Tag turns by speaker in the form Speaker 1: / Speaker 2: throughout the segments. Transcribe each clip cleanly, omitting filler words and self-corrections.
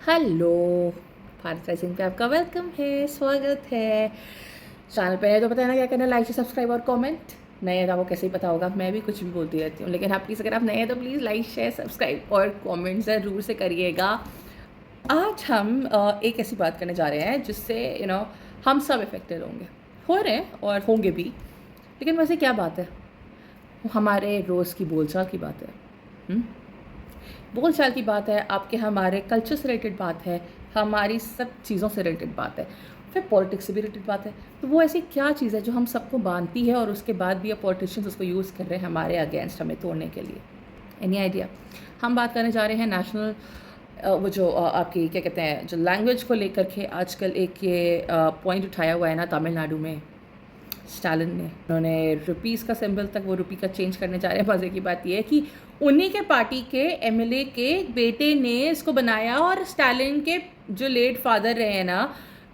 Speaker 1: Hello. Bharat rising पे आपका welcome है, स्वागत है। चैनल पे है तो पता है ना क्या करना, लाइक सब्सक्राइब और कमेंट। नए हैं तो आपको कैसे ही पता होगा, मैं भी कुछ भी बोलती रहती हूँ, लेकिन आप प्लीज़ अगर आप नए हैं तो प्लीज़ लाइक शेयर सब्सक्राइब और कमेंट ज़रूर से करिएगा। आज हम एक ऐसी बात करने जा रहे हैं जिससे हम सब इफेक्टेड होंगे, हो रहे हैं और होंगे भी। लेकिन वैसे क्या बात है, वो हमारे रोज़ की बोलचाल की बात है। बोलचाल की बात है, आपके हमारे कल्चर से रिलेटेड बात है, हमारी सब चीज़ों से रिलेटेड बात है, फिर पॉलिटिक्स से भी रिलेटेड बात है। तो वो ऐसी क्या चीज़ है जो हम सबको बांधती है और उसके बाद भी अब पॉलिटिशियंस उसको यूज़ कर रहे हैं हमारे अगेंस्ट, हमें तोड़ने के लिए। Any idea? हम बात करने जा रहे हैं नेशनल वो जो आपकी क्या कहते हैं, जो लैंग्वेज को लेकर के आजकल एक ये पॉइंट उठाया हुआ है ना तमिलनाडु में स्टालिन ने। उन्होंने रुपीज़ का सिंबल तक वो रुपी का चेंज करने जा रहे हैं। मज़े की बात यह है कि उन्हीं के पार्टी के एमएलए के बेटे ने इसको बनाया और स्टालिन के जो लेट फादर रहे हैं ना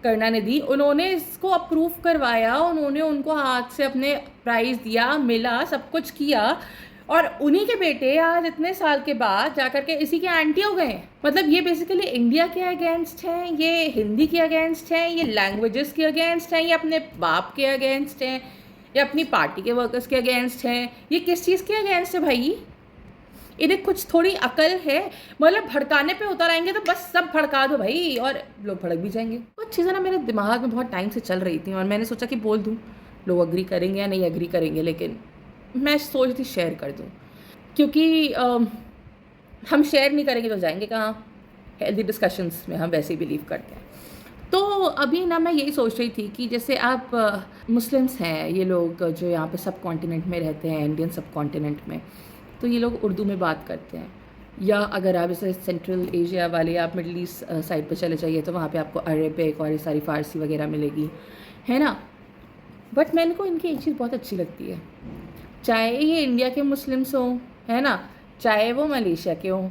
Speaker 1: करुणानिधि, उन्होंने इसको अप्रूव करवाया, उन्होंने उनको हाथ से अपने प्राइज़ दिया, मिला, सब कुछ किया। और उन्हीं के बेटे आज इतने साल के बाद जाकर के इसी के एंटी हो गए हैं। मतलब ये बेसिकली इंडिया के अगेंस्ट हैं, ये हिंदी के अगेंस्ट हैं, ये लैंग्वेजेस के अगेंस्ट हैं, ये अपने बाप के अगेंस्ट हैं, ये अपनी पार्टी के वर्कर्स के अगेंस्ट हैं। ये किस चीज़ के अगेंस्ट है भाई? इन्हें कुछ थोड़ी अकल है? मतलब भड़काने पे उतर आएंगे तो बस सब भड़का दो भाई, और लोग भड़क भी जाएंगे। कुछ चीज़ें ना मेरे दिमाग में बहुत टाइम से चल रही थी और मैंने सोचा कि बोल दूँ, लोग अग्री करेंगे या नहीं अग्री करेंगे, लेकिन मैं सोच रही थी शेयर कर दूँ, क्योंकि हम शेयर नहीं करेंगे तो जाएंगे कहाँ? हेल्दी डिस्कशंस में हम वैसे ही बिलीव करते हैं। तो अभी ना मैं यही सोच रही थी कि जैसे आप मुस्लिम्स हैं, ये लोग जो यहाँ पे सब कॉन्टिनेंट में रहते हैं, इंडियन सब कॉन्टिनेंट में, तो ये लोग उर्दू में बात करते हैं। या अगर आप जैसे सेंट्रल एशिया वाले, आप मिडल ईस्ट साइड पे चले जाइए तो वहाँ पे आपको अरेबिक और ये सारी फ़ारसी वगैरह मिलेगी, है ना। बट मैंने को इनकी एक चीज़ बहुत अच्छी लगती है, चाहे ये इंडिया के मुस्लिम्स हों, है ना, चाहे वो मलेशिया के हों,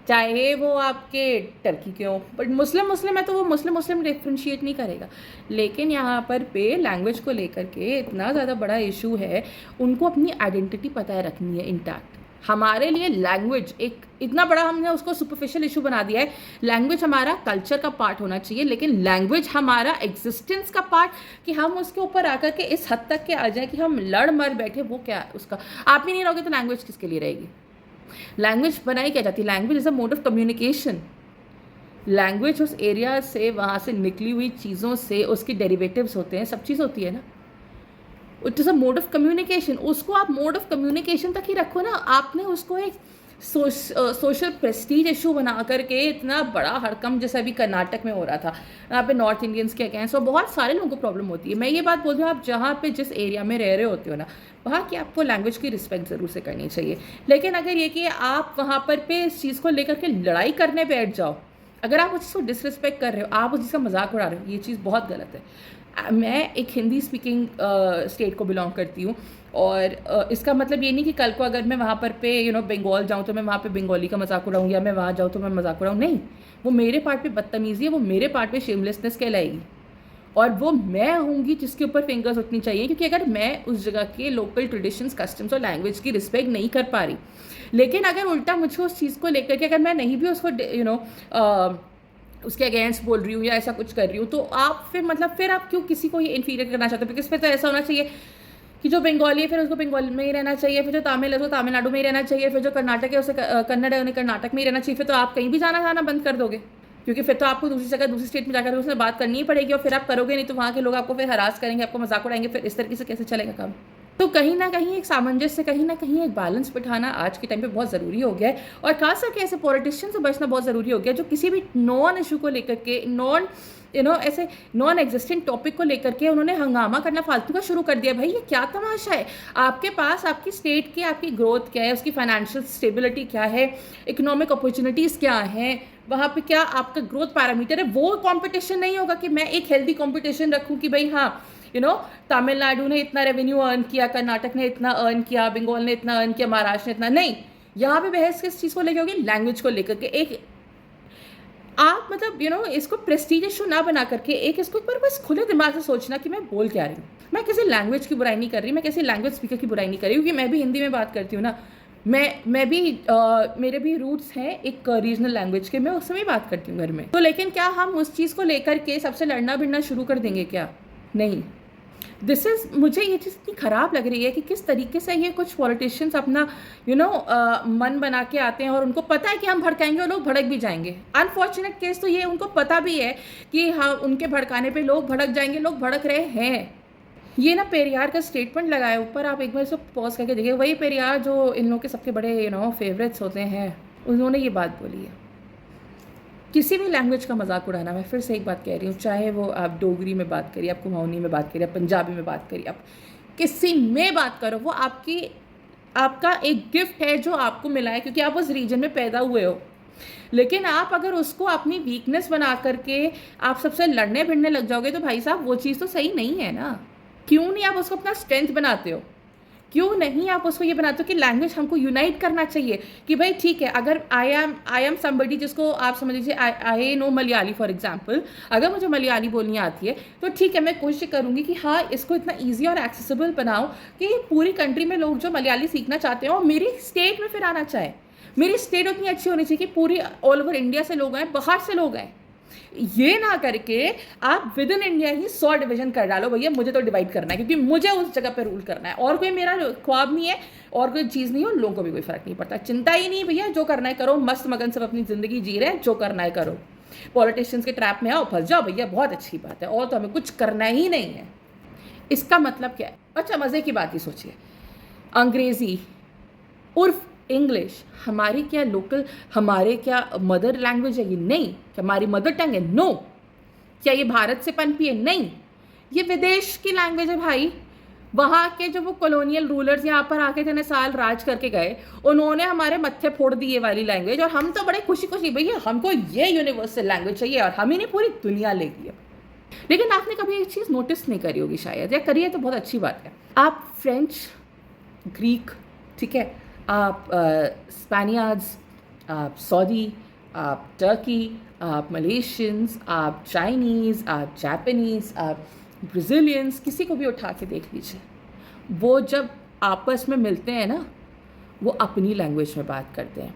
Speaker 1: चाहे वो आपके टर्की के हों, बट मुस्लिम मुस्लिम है तो वो मुस्लिम मुस्लिम डिफ्रेंशिएट नहीं करेगा। लेकिन यहाँ पर पे लैंग्वेज को लेकर के इतना ज़्यादा बड़ा इशू है, उनको अपनी आइडेंटिटी पता है रखनी है इंटैक्ट। हमारे लिए लैंग्वेज एक इतना बड़ा, हमने उसको सुपरफिशियल इशू बना दिया है। लैंग्वेज हमारा कल्चर का पार्ट होना चाहिए, लेकिन लैंग्वेज हमारा एग्जिस्टेंस का पार्ट, कि हम उसके ऊपर आकर के इस हद तक के आ जाए कि हम लड़ मर बैठे, वो क्या उसका। आप ही नहीं रहोगे तो लैंग्वेज किसके लिए रहेगी? लैंग्वेज बनाई क्या जाती है? Language is a mode of communication. Language उस एरिया से, वहाँ से निकली हुई चीज़ों से उसके डेरिवेटिव्स होते हैं, सब चीज़ होती है ना। It is a mode of communication, उसको आप मोड ऑफ कम्युनिकेशन तक ही रखो ना। आपने उसको एक सोशल प्रेस्टीज इशू बना करके इतना बड़ा हड़कम, जैसा अभी कर्नाटक में हो रहा था, यहाँ पे नॉर्थ इंडियंस के अगेंस्ट, और बहुत सारे लोगों को प्रॉब्लम होती है। मैं ये बात बोल रही हूँ, आप जहाँ पे जिस एरिया में रह रहे होते हो ना, वहाँ की आपको लैंग्वेज की रिस्पेक्ट ज़रूर से करनी चाहिए। लेकिन अगर ये कि आप वहाँ पर पे इस चीज़ को लेकर के लड़ाई करने बैठ जाओ, अगर आप उस चीज़ को डिसरिस्पेक्ट कर रहे हो, आप उस चीज़ का मजाक उड़ा रहे हो, ये चीज़ बहुत गलत है। मैं एक हिंदी स्पीकिंग स्टेट को बिलोंग करती हूँ, और इसका मतलब ये नहीं कि कल को अगर मैं वहाँ पर पे बंगाल जाऊँ तो मैं वहाँ पे बंगाली का मजाक उड़ाऊँ, या मैं वहाँ जाऊँ तो मैं मजाक उड़ाऊँ। नहीं, वो मेरे पार्ट पे बदतमीज़ी है, वो मेरे पार्ट पे शेमलेसनेस कहलाएगी, और वो मैं होंगी जिसके ऊपर फिंगर्स उठनी चाहिए। क्योंकि अगर मैं उस जगह के लोकल ट्रेडिशंस, कस्टम्स और लैंग्वेज की रिस्पेक्ट नहीं कर पा रही, लेकिन अगर उल्टा मुझे उस चीज़ को लेकर के, अगर मैं नहीं भी उसको उसके अगेंस्ट बोल रही हूँ या ऐसा कुछ कर रही हूँ, तो आप फिर मतलब फिर आप क्यों किसी को ये इन्फीरियर करना चाहते हो? बिकॉज फिर तो ऐसा होना चाहिए कि जो बंगाली है फिर उसको बंगाल में ही रहना चाहिए, फिर जो तमिल है उसको तमिलनाडु में ही रहना चाहिए, फिर जो कर्नाटक है उसे कन्नड़ है उन्हें कर्नाटक में ही रहना चाहिए। फिर तो आप कहीं भी जाना बंद कर दोगे, क्योंकि फिर तो आपको दूसरी जगह, दूसरी स्टेट में जाकर उससे बात करनी ही पड़ेगी, और फिर आप करोगे नहीं तो वहाँ के लोग आपको फिर हरास करेंगे, आपको मजाक उड़ाएंगे। फिर इस तरीके से कैसे चलेगा काम? तो कहीं ना कहीं एक सामंजस्य, कहीं ना कहीं एक बैलेंस बिठाना आज के टाइम पे बहुत ज़रूरी हो गया है, और खास करके ऐसे पॉलिटिशियन से बचना बहुत ज़रूरी हो गया जो किसी भी नॉन इशू को लेकर के, ऐसे नॉन एग्जिस्टेंट टॉपिक को लेकर के उन्होंने हंगामा करना फालतू का शुरू कर दिया। भाई ये क्या तमाशा है? आपके पास आपकी स्टेट की आपकी ग्रोथ क्या है, उसकी फाइनेंशियल स्टेबिलिटी क्या है, इकोनॉमिक अपॉर्चुनिटीज़ क्या हैं, वहाँ पे क्या आपका ग्रोथ पैरामीटर है, वो कंपटीशन नहीं होगा कि मैं एक हेल्दी कंपटीशन रखूँ कि भाई हाँ तमिलनाडु ने इतना रेवेन्यू अर्न किया, कर्नाटक ने इतना अर्न किया, बंगाल ने इतना अर्न किया, महाराष्ट्र ने इतना नहीं। यहाँ पे बहस किस चीज़ को लेकर होगी? लैंग्वेज को लेकर के। एक आप मतलब इसको प्रेस्टीज इशू ना बना करके इसको एक बार बस खुले दिमाग से सोचना कि मैं बोल क्या रही हूँ। मैं किसी लैंग्वेज की बुराई नहीं कर रही, मैं किसी लैंग्वेज स्पीकर की बुराई नहीं कर रही, क्योंकि मैं भी हिंदी में बात करती हूँ ना। मैं भी मेरे भी रूट्स हैं एक रीजनल लैंग्वेज के, मैं उसमें भी बात करती हूँ घर में। तो लेकिन क्या हम उस चीज़ को लेकर के सबसे लड़ना भिड़ना शुरू कर देंगे क्या? नहीं। मुझे ये चीज़ इतनी ख़राब लग रही है कि किस तरीके से ये कुछ पॉलिटिशियंस अपना मन बना के आते हैं और उनको पता है कि हम भड़काएंगे और लोग भड़क भी जाएंगे। अनफॉर्चुनेट केस तो ये उनको पता भी है कि हाँ, उनके भड़काने पे लोग भड़क जाएंगे, लोग भड़क रहे हैं। ये ना पेरियार का स्टेटमेंट लगाया ऊपर, आप एक बार इसको पॉज करके देखिए। वही पेरियार जो इन लोगों के सबके बड़े फेवरेट्स होते हैं, उन्होंने ये बात बोली है। किसी भी लैंग्वेज का मजाक उड़ाना, मैं फिर से एक बात कह रही हूँ, चाहे वो आप डोगरी में बात करिए, आप कुमाऊनी में बात करिए, आप पंजाबी में बात करिए, आप किसी में बात करो, वो आपका एक गिफ्ट है जो आपको मिला है क्योंकि आप उस रीजन में पैदा हुए हो। लेकिन आप अगर उसको अपनी वीकनेस बना करके आप सबसे लड़ने भिड़ने लग जाओगे तो भाई साहब वो चीज़ तो सही नहीं है ना। क्यों नहीं आप उसको अपना स्ट्रेंथ बनाते हो? क्यों नहीं आप उसको ये बनाते हो कि लैंग्वेज हमको यूनाइट करना चाहिए कि भाई ठीक है, अगर आई एम समबडी जिसको आप समझ लीजिए I know Malayali for example, अगर मुझे मलयाली बोलनी आती है तो ठीक है, मैं कोशिश करूँगी कि हाँ, इसको इतना ईजी और एक्सेसिबल बनाओ कि पूरी कंट्री में लोग जो मलयाली सीखना चाहते हैं और मेरी स्टेट में फिर आना चाहे। मेरी स्टेट उतनी अच्छी होनी चाहिए कि पूरी ऑल ओवर इंडिया से लोग आए, बाहर से लोग आए। ये ना करके आप with in India he 100 division कर डालो। भैया मुझे तो डिवाइड करना है क्योंकि मुझे उस जगह पे रूल करना है, और कोई मेरा ख्वाब नहीं है और कोई चीज़ नहीं है, और लोगों को भी कोई फर्क नहीं पड़ता। चिंता ही नहीं भैया, जो करना है करो, मस्त मगन सब अपनी ज़िंदगी जी रहे हैं, जो करना है करो। पॉलिटिशियंस के ट्रैप में आओ, फंस जाओ भैया, बहुत अच्छी बात है, और तो हमें कुछ करना ही नहीं है। इसका मतलब क्या है? अच्छा मज़े की बात ही सोचिए, अंग्रेज़ी उर्फ इंग्लिश हमारी क्या मदर लैंग्वेज है? ये नहीं। क्या हमारी मदर टंग है? नो। क्या ये भारत से पनपी है? नहीं। ये विदेश की लैंग्वेज है भाई। वहाँ के जो वो कॉलोनियल रूलर्स यहाँ पर आके इतने साल राज करके गए, उन्होंने हमारे मत्थे फोड़ दी ये वाली लैंग्वेज, और हम तो बड़े खुशी खुशी भैया हमको ये यूनिवर्सल लैंग्वेज चाहिए, और हम ही नहीं पूरी दुनिया लेगी अब। लेकिन आपने कभी एक चीज़ नोटिस नहीं करी होगी शायद, या करिए तो बहुत अच्छी बात है। आप फ्रेंच, ग्रीक, ठीक है, आप स्पेनियार्ड्स, आप सऊदी, आप टर्की, आप मलेशियंस, आप चाइनीज़, आप जापानीज़, आप ब्राज़ीलियंस, किसी को भी उठा के देख लीजिए, वो जब आपस में मिलते हैं ना, वो अपनी लैंग्वेज में बात करते हैं।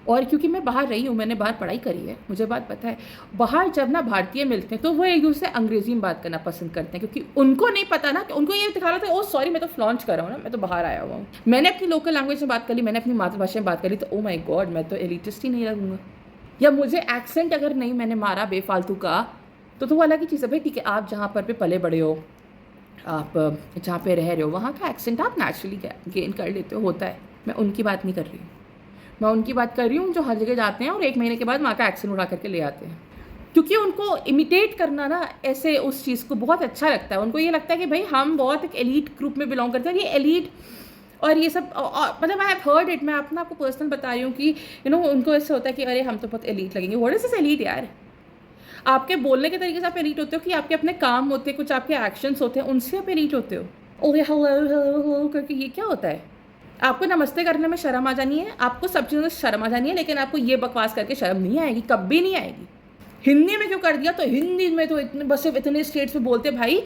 Speaker 1: और क्योंकि मैं बाहर रही हूँ, मैंने बाहर पढ़ाई करी है, मुझे बात पता है, बाहर जब ना भारतीय मिलते हैं तो वो एक दूसरे से अंग्रेज़ी में बात करना पसंद करते हैं, क्योंकि उनको नहीं पता ना, कि उनको ये दिखा रहा था ओ सॉरी मैं तो फ्लॉन्च कर रहा हूँ ना, मैं तो बाहर आया हुआ हूँ। मैंने अपनी लोकल लैंग्वेज में बात करी, मैंने अपनी मातृभाषा में बात करी, तो ओ माई गॉड, मैं तो एलिटिस्ट ही नहीं लगूंगा। या मुझे एक्सेंट अगर नहीं मैंने मारा बेफालतू का, तो वो अलग ही चीज़ है भाई। ठीक है, आप जहाँ पर पे पले बड़े हो, आप जहाँ पे रह रहे हो, वहाँ का एक्सेंट आप नेचुरली गेन कर लेते हो, होता है। मैं उनकी बात नहीं कर रही हूँ, मैं उनकी बात कर रही हूँ जो हर जगह जाते हैं और 1 महीने के बाद वहाँ का एक्सेंट उड़ा करके ले आते हैं, क्योंकि उनको इमिटेट करना ना ऐसे उस चीज़ को बहुत अच्छा लगता है। उनको ये लगता है कि भाई हम बहुत एक एलीट ग्रुप में बिलोंग करते हैं, ये एलीट और ये सब, मतलब आई हैव हर्ड इट। मैं अपना आपको पर्सनल बता रही हूँ कि उनको ऐसे होता है कि अरे हम तो बहुत एलीट लगेंगे। व्हाट इज दिस एलीट यार? आपके बोलने के तरीके से आप एलीट होते हो कि आपके अपने काम होते हैं, कुछ आपके एक्शंस होते हैं, उनसे आप एलीट होते हो? ओह हेलो हेलो करके ये क्या होता है? आपको नमस्ते करने में शर्म आ जानी है, आपको सब चीज़ों से शर्म आ जानी है, लेकिन आपको ये बकवास करके शर्म नहीं आएगी, कभी नहीं आएगी। हिंदी में क्यों कर दिया? तो हिंदी में तो इतने बस सिर्फ इतने स्टेट्स में बोलते। भाई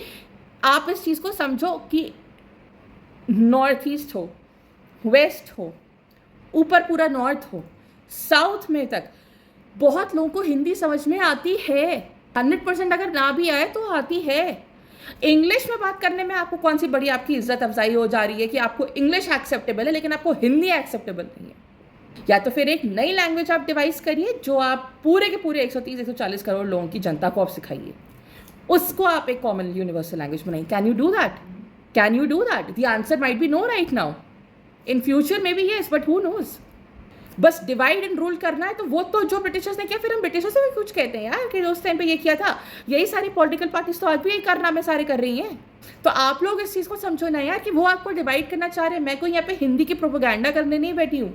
Speaker 1: आप इस चीज़ को समझो कि नॉर्थ ईस्ट हो, वेस्ट हो, ऊपर पूरा नॉर्थ हो, साउथ में तक बहुत लोगों को हिंदी समझ में आती है। 100% अगर ना भी आए तो आती है। इंग्लिश में बात करने में आपको कौन सी बड़ी आपकी इज्जत अफजाई हो जा रही है कि आपको इंग्लिश एक्सेप्टेबल है लेकिन आपको हिंदी एक्सेप्टेबल नहीं है? या तो फिर एक नई लैंग्वेज आप डिवाइस करिए जो आप पूरे के पूरे 130-140 करोड़ लोगों की जनता को आप सिखाइए, उसको आप एक कॉमन यूनिवर्सल लैंग्वेज बनाइए। Can you do that? Can you do that? The answer might be no right now, in future may be yes, but who knows. बस डिवाइड एंड रूल करना है तो वो तो जो ब्रिटिशर्स ने किया, फिर हम ब्रिटिशर्स से भी कुछ कहते हैं यार कि उस टाइम पे ये किया था। यही सारी पॉलिटिकल पार्टीज तो आज भी यही कारनामे सारे कर रही हैं। तो आप लोग इस चीज़ को समझो ना यार कि वो आपको डिवाइड करना चाह रहे हैं। मैं कोई यहाँ पे हिंदी की प्रोपेगेंडा करने नहीं बैठी हूँ।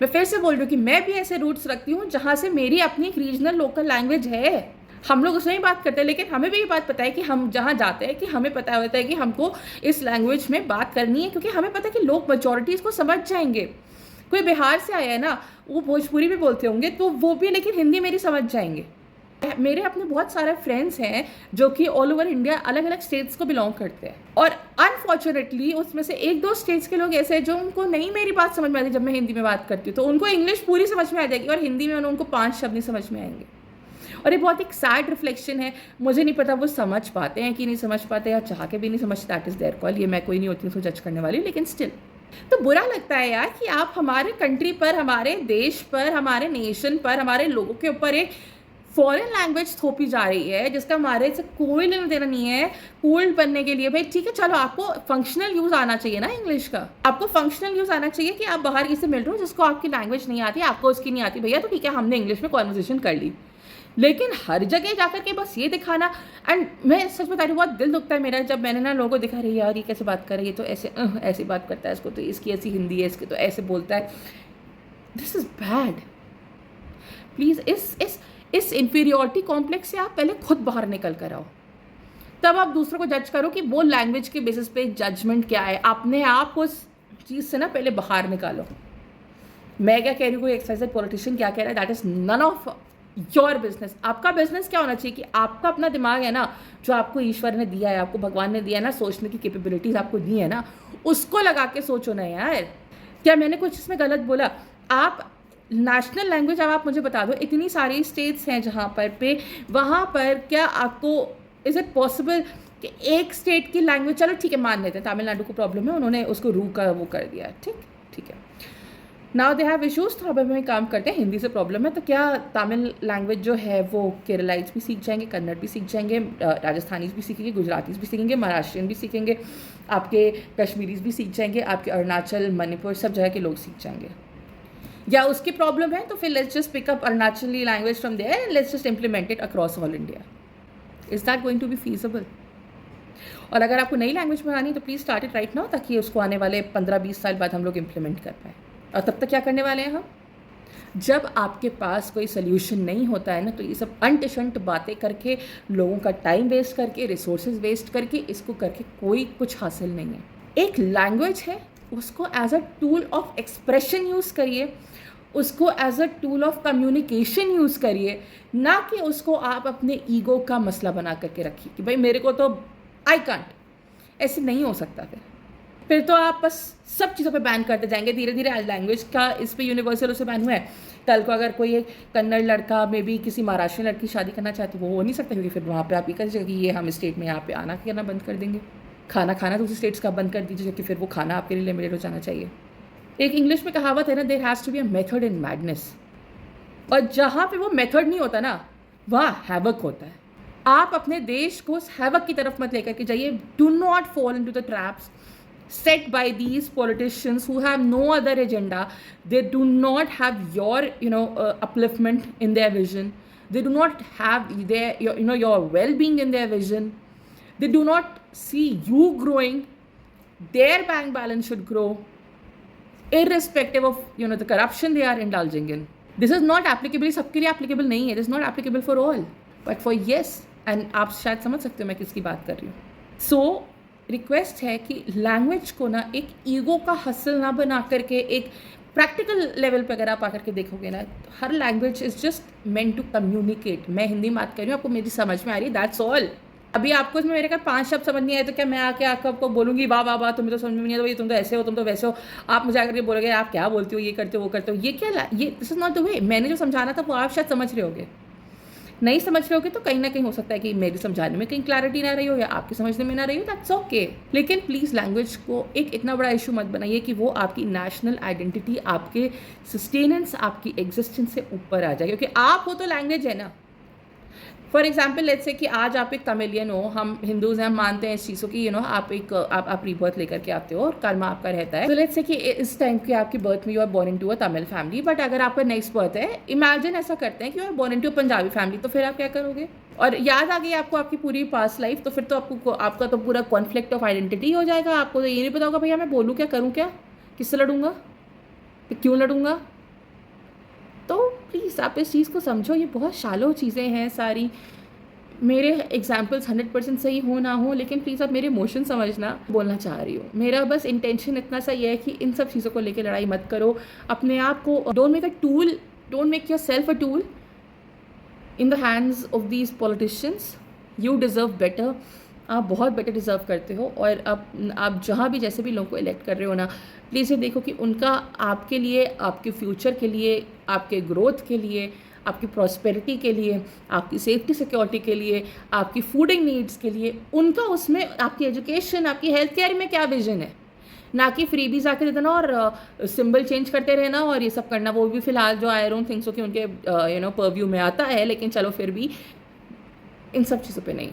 Speaker 1: मैं फिर से बोल रही हूँ कि मैं भी ऐसे रूट्स रखती हूँ जहाँ से मेरी अपनी एक रीजनल लोकल लैंग्वेज है। हम लोग उसमें ही बात करते हैं, लेकिन हमें भी ये बात पता है कि हम जहाँ जाते हैं कि हमें पता होता है कि हमको इस लैंग्वेज में बात करनी है, क्योंकि हमें पता है कि लोग मेजॉरिटीज़ को समझ जाएंगे। कोई बिहार से आया है ना, वो भोजपुरी भी बोलते होंगे तो वो भी लेकिन हिंदी मेरी समझ जाएंगे। मेरे अपने बहुत सारे फ्रेंड्स हैं जो कि ऑल ओवर इंडिया अलग अलग स्टेट्स को बिलोंग करते हैं, और अनफॉर्चुनेटली उसमें से एक दो स्टेट्स के लोग ऐसे हैं जो उनको नहीं मेरी बात समझ में आती। जब मैं हिंदी में बात करती हूँ तो उनको इंग्लिश पूरी समझ में आ जाएगी और हिंदी में उनको 5 शब्द नहीं समझ में आएंगे। और ये बहुत एक सैड रिफ्लेक्शन है। मुझे नहीं पता वो समझ पाते हैं कि नहीं समझ पाते, या चाह के भी नहीं समझते, दैट इज़ देयर कॉल। ये मैं कोई नहीं होती उसको जज करने वाली, लेकिन स्टिल तो बुरा लगता है यार कि आप हमारे कंट्री पर, हमारे देश पर, हमारे नेशन पर, हमारे लोगों के ऊपर एक फॉरेन लैंग्वेज थोपी जा रही है जिसका हमारे से कोई लेना देना नहीं है। कूल बनने के लिए भाई ठीक है, चलो आपको फंक्शनल यूज़ आना चाहिए ना इंग्लिश का, आपको फंक्शनल यूज़ आना चाहिए कि आप बाहर किसी से मिल रहे हो जिसको आपकी लैंग्वेज नहीं आती, आपको उसकी नहीं आती, भैया तो ठीक है हमने इंग्लिश में कॉन्वर्सेशन कर ली। लेकिन हर जगह जाकर के बस ये दिखाना, एंड मैं सच बता रही हूँ बहुत दिल दुखता है मेरा जब मैंने ना लोगों को दिखा रही यार ये कैसे बात कर रही है, तो ऐसे ऐसी बात करता है, इसको तो इसकी ऐसी हिंदी है, इसकी तो ऐसे बोलता है। This is bad. प्लीज़ इस इन्फीरियॉरिटी कॉम्प्लेक्स से आप पहले खुद बाहर निकल कर आओ, तब आप दूसरों को जज करो कि वो लैंग्वेज के बेसिस पे जजमेंट क्या है। अपने आप उस चीज़ से ना पहले बाहर निकालो। मैं क्या कह रही हूँ, कोई एक्सरसाइज पॉलिटिशियन क्या कह रहा है, that is none of your business. आपका बिजनेस क्या होना चाहिए कि आपका अपना दिमाग है ना, जो आपको ईश्वर ने दिया है, आपको भगवान ने दिया है ना, सोचने की कैपेबिलिटीज आपको दी है ना, उसको लगा के सोचो ना यार। क्या मैंने कुछ इसमें गलत बोला? आप नेशनल लैंग्वेज, अब आप मुझे बता दो, इतनी सारी स्टेट्स हैं जहाँ पर पे वहाँ पर क्या आपको इज़ इट पॉसिबल कि एक स्टेट की लैंग्वेज, चलो ठीक है मान लेते हैं तमिलनाडु को प्रॉब्लम है, उन्होंने उसको रू का वो कर दिया, ठीक है, नाउ दे हैव इशूज़, तो अब हमें काम करते हैं हिंदी से प्रॉब्लम है, तो क्या तमिल लैंग्वेज जो है वो केरलाइट्स भी सीख जाएंगे, कन्नड़ भी सीख जाएंगे, राजस्थानीज भी सीखेंगे, गुजरातीज भी सीखेंगे, महाराष्ट्रियन भी सीखेंगे, आपके कश्मीरीज भी सीख जाएंगे, आपके अरुणाचल, मणिपुर सब जगह के लोग सीख जाएंगे। या उसकी प्रॉब्लम है तो फिर let's just pick up Arunachali language from there and let's just implement it across all India. Is that going to be feasible? और अगर आपको नई लैंग्वेज बनानी तो please start it right now, ताकि उसको आने वाले 15-20 साल बाद हम लोग इम्प्लीमेंट कर पाएँ। और तब तक क्या करने वाले हैं हम? जब आपके पास कोई सल्यूशन नहीं होता है ना, तो ये सब अंट शंट बातें करके, लोगों का टाइम वेस्ट करके, रिसोर्सेज वेस्ट करके, इसको करके कोई कुछ हासिल नहीं है। एक लैंग्वेज है, उसको as a tool of expression use करिए, उसको as a tool of communication use करिए, ना कि उसको आप अपने ईगो का मसला बना करके रखिए कि भाई मेरे को तो आई कांट। ऐसे नहीं हो सकता। फिर तो आप बस सब चीज़ों पे बैन करते जाएंगे धीरे धीरे। लैंग्वेज का इस पे यूनिवर्सल उसे बैन हुआ है, कल को अगर कोई एक कन्नड़ लड़का मे बी किसी महाराष्ट्र लड़की शादी करना चाहती वो हो नहीं सकता, क्योंकि फिर वहाँ पे आप ये कर दीजिए कि ये हम स्टेट में यहाँ पे आना करना बंद कर देंगे, खाना खाना दूसरी स्टेट्स का बंद कर दीजिए, क्योंकि फिर वो खाना आपके लिए लिमिटेड हो जाना चाहिए। एक इंग्लिश में कहावत है ना, there has to be a method in madness, और जहाँ पे वो मेथड नहीं होता ना वहाँ हैवक होता है। आप अपने देश को उस हैवक की तरफ मत लेकर के जाइए। Do not fall into the traps set by these politicians who have no other agenda. They do not have your upliftment in their vision. They do not have your well-being in their vision. They do not see you growing. Their bank balance should grow irrespective of the corruption they are indulging in. This is not applicable, सबके लिए applicable नहीं है. This is not applicable for all, but for yes. And आप शायद समझ सकते हो मैं किसकी बात कर रही हूँ। So रिक्वेस्ट है कि लैंग्वेज को ना एक ईगो का हसल ना बना करके, एक प्रैक्टिकल लेवल पे अगर आप आकर के देखोगे ना, तो हर language is just meant to communicate. मैं हिंदी बात कर रही हूँ, आपको मेरी समझ में आ रही है, दैट्स ऑल। अभी आपको इसमें मेरे का 5 शब्द समझ नहीं आए तो क्या मैं आके आपको बोलूँगी वाह वाह वाह तुम्हें तो समझ में नहीं आता, भाई तुम तो ऐसे हो, तुम तो वैसे हो। आप मुझे आकर के बोलोगे आप क्या बोलती हो, ये करते हो वो करते हो, ये क्या, ये this is not the way. मैंने जो समझाना था वो आप शायद समझ रहे होगे, नहीं समझ रहे होगे तो कहीं ना कहीं हो सकता है कि मेरी समझाने में कहीं क्लैरिटी ना रही हो या आपकी समझने में ना रही हो, दैट्स ओके। लेकिन प्लीज़ लैंग्वेज को एक इतना बड़ा इशू मत बनाइए कि वो आपकी नेशनल आइडेंटिटी, आपके सस्टेनेंस, आपकी एग्जिस्टेंस से ऊपर आ जाए, क्योंकि आप हो तो लैंग्वेज है ना। फॉर एग्जाम्पल लेट्स से कि आज आप एक तमिलियन हो, हम हिंदूज हैं, हम मानते हैं इस चीज़ों की आप रीबर्थ लेकर के आते हो और कर्मा आपका रहता है। तो लेट्स से कि इस टाइम की आपकी बर्थ में you are born into a Tamil family, but अगर आपका नेक्स्ट बर्थ है, इमेजिन ऐसा करते हैं कि you are born into a Punjabi family, तो फिर आप क्या करोगे? और याद आ गई आपको आपकी पूरी पास्ट लाइफ, तो फिर तो आपका तो पूरा कॉन्फ्लिक्ट ऑफ आइडेंटिटी हो जाएगा। आपको तो ये नहीं पता होगा भैया मैं बोलूँ क्या, करूँ क्या, किससे लड़ूंगा, क्यों लड़ूंगा। तो प्लीज़ आप इस चीज़ को समझो, ये बहुत शालो चीज़ें हैं सारी। मेरे एग्जाम्पल्स 100% सही हो ना हो, लेकिन प्लीज़ आप मेरे इमोशन समझना, बोलना चाह रही हूँ। मेरा बस इंटेंशन इतना सा ये है कि इन सब चीज़ों को लेकर लड़ाई मत करो। अपने आप को don't make a tool, don't make your self a tool in the hands of these politicians. You deserve better, आप बहुत बेटर डिज़र्व करते हो। और आप जहाँ भी जैसे भी लोगों को इलेक्ट कर रहे हो ना, प्लीज़ ये देखो कि उनका आपके लिए, आपके फ्यूचर के लिए, आपके ग्रोथ के लिए, आपकी प्रॉस्पेरिटी के लिए, आपकी सेफ्टी सिक्योरिटी के लिए, आपकी फूडिंग नीड्स के लिए, उनका उसमें आपकी एजुकेशन, आपकी हेल्थ केयर में क्या विजन है। ना कि फ्रीबीज आके दे देना और सिंबल चेंज करते रहना और ये सब करना। वो भी फिलहाल जो आई डोंट थिंक सो कि उनके परव्यू में आता है, लेकिन चलो फिर भी इन सब चीज़ों पे नहीं।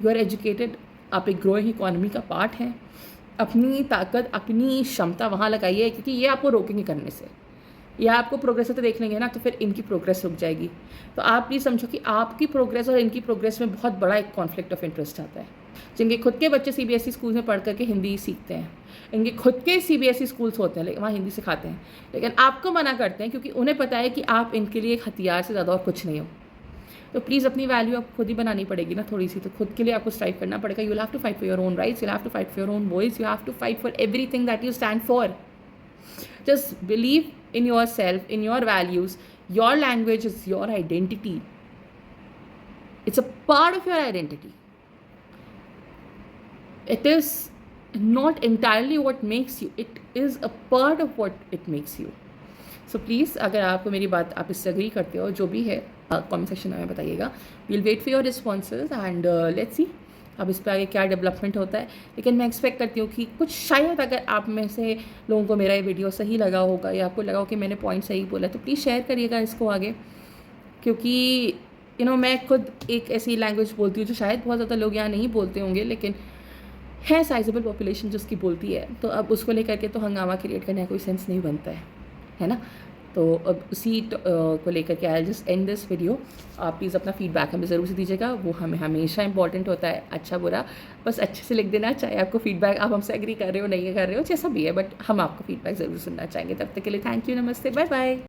Speaker 1: यू आर एजुकेटेड, आप एक ग्रोइंग इकॉनमी का पार्ट हैं। अपनी ताकत, अपनी क्षमता वहाँ लगाइए, क्योंकि ये आपको रोकेंगे करने से। या आपको प्रोग्रेस होते देख लेंगे ना, तो फिर इनकी प्रोग्रेस रुक जाएगी। तो आप प्लीज़ समझो कि आपकी प्रोग्रेस और इनकी प्रोग्रेस में बहुत बड़ा एक कॉन्फ्लिक्ट ऑफ इंटरेस्ट आता है। जिनके खुद के बच्चे सीबीएसई स्कूल में पढ़ करके हिंदी सीखते हैं, इनके खुद के सीबीएसई स्कूल्स होते हैं, लेकिन वहाँ हिंदी सिखाते हैं, लेकिन आपको मना करते हैं क्योंकि उन्हें पता है कि आप इनके लिए एक हथियार से ज़्यादा और कुछ नहीं हो। तो प्लीज़ अपनी वैल्यू आपको खुद ही बनानी पड़ेगी ना थोड़ी सी। तो खुद के लिए आपको स्ट्राइव करना पड़ेगा। You will have to fight for your own rights, you will have to fight for your own voice, you have to fight for everything that you stand for. Just believe in yourself, in your values. Your language is your identity. It's a part of your identity. It is not entirely what makes you. It is a part of what it makes you. So please, अगर आपको मेरी बात, आप इससे agree करते हो, जो भी है कमेंट सेक्शन में बताइएगा। We'll wait for your responses and let's see अब इस पर आगे क्या डेवलपमेंट होता है। लेकिन मैं एक्सपेक्ट करती हूँ कि कुछ, शायद अगर आप में से लोगों को मेरा ये वीडियो सही लगा होगा या आपको लगा हो कि मैंने पॉइंट सही बोला, तो प्लीज़ शेयर करिएगा इसको आगे। क्योंकि मैं खुद एक ऐसी लैंग्वेज बोलती हूँ जो शायद बहुत ज़्यादा लोग यहाँ नहीं बोलते होंगे, लेकिन है साइजेबल पॉपुलेशन जो उसकी बोलती है। तो अब उसको लेकर के तो हंगामा क्रिएट करने का कोई सेंस नहीं बनता है ना। तो अब उसी को लेकर के I just and this video. आप प्लीज़ अपना फीडबैक हमें ज़रूर से दीजिएगा, वो हमें हमेशा इंपॉर्टेंट होता है। अच्छा बुरा बस अच्छे से लिख देना, चाहे आपको फीडबैक, आप हमसे एग्री कर रहे हो नहीं कर रहे हो, जैसा भी है, बट हम आपको फीडबैक ज़रूर सुनना चाहेंगे। तब तक के लिए थैंक यू, नमस्ते, बाय बाय।